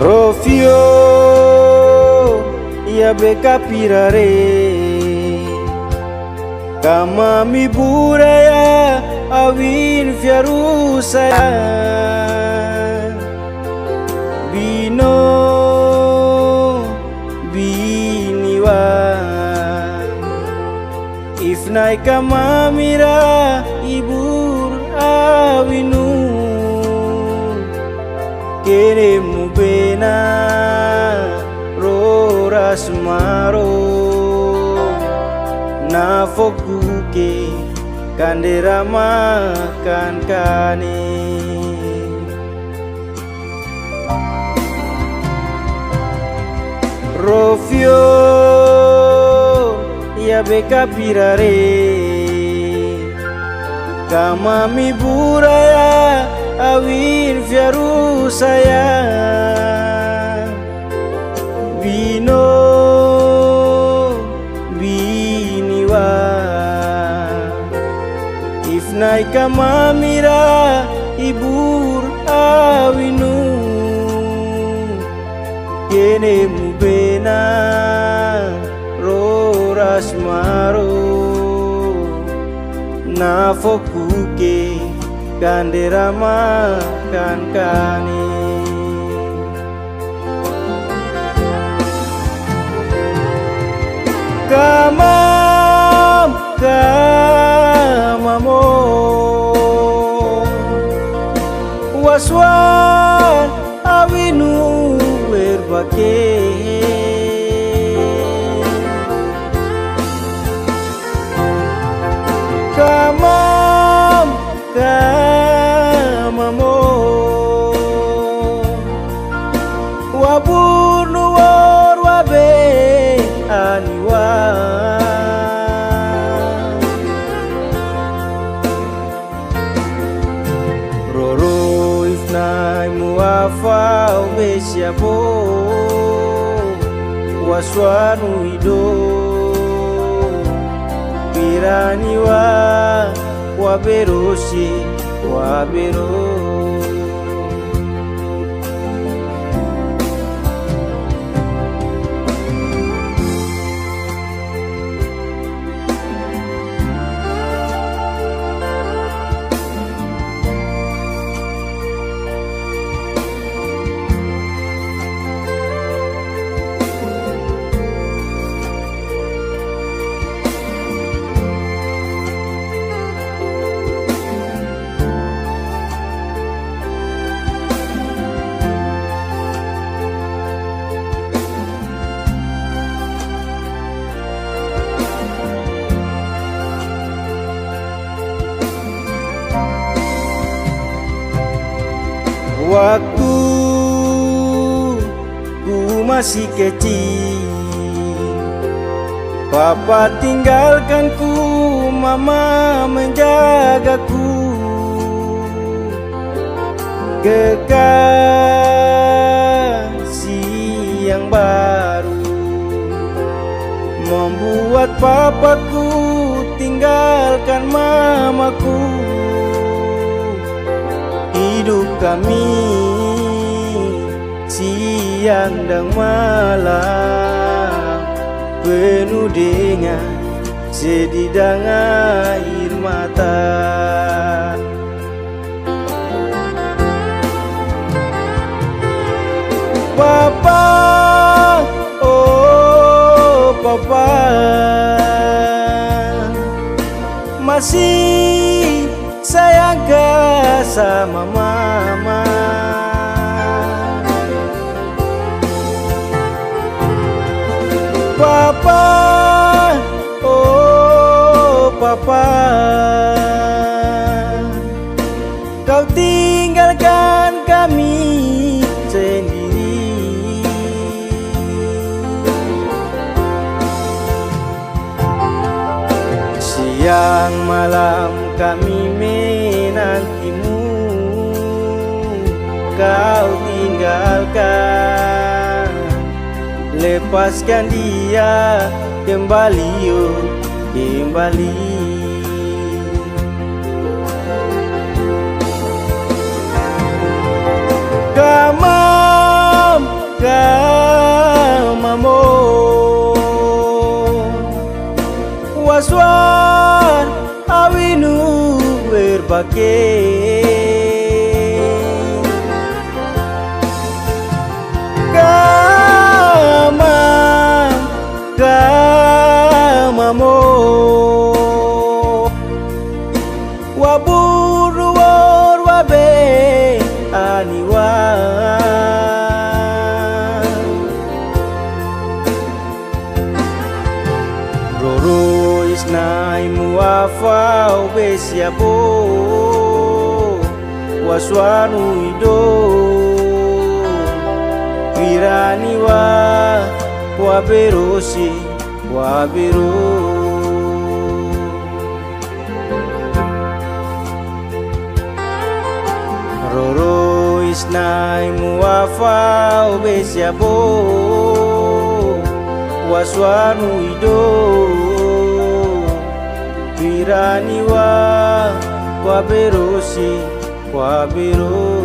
Rofio ya beka pirare kama mi budaya awin fiaru saya bino biniwa ifnai kama mira ibur awinu kene mubena roras maro na fokuke kandera makan kane Rofio ya beka pirare kama mi buraya awin fiaru saya bino biniwa ifnai kama mira ibur awinu kene mubena roras maro na fokuke kandera makan kani kamamo waswan awinu berbake kamamo wabunu warwabe aniwa roro ifnai muafa ubesiapo waswanu ido piraniwa waberosi wabero waktu ku masih kecil, papa tinggalkanku, mama menjagaku. Kekasih yang baru membuat papaku tinggalkan mamaku. Hidup kami siang dan malam penuh dengan sedih dan air mata. Papa, oh papa, masih sayangkah sama mama? Papa, oh papa, kau tinggalkan kami sendiri. Siang malam kami menantimu, kau tinggalkan, lepaskan dia kembali, oh kembali. Kamam wake kama mo waburu wabe aniwa roro isnai muafa obesiabo waswanu ido wiraniwa waberosi wabero roro isnai muafa obesiabo waswanu ido wiraniwa waberosi wabero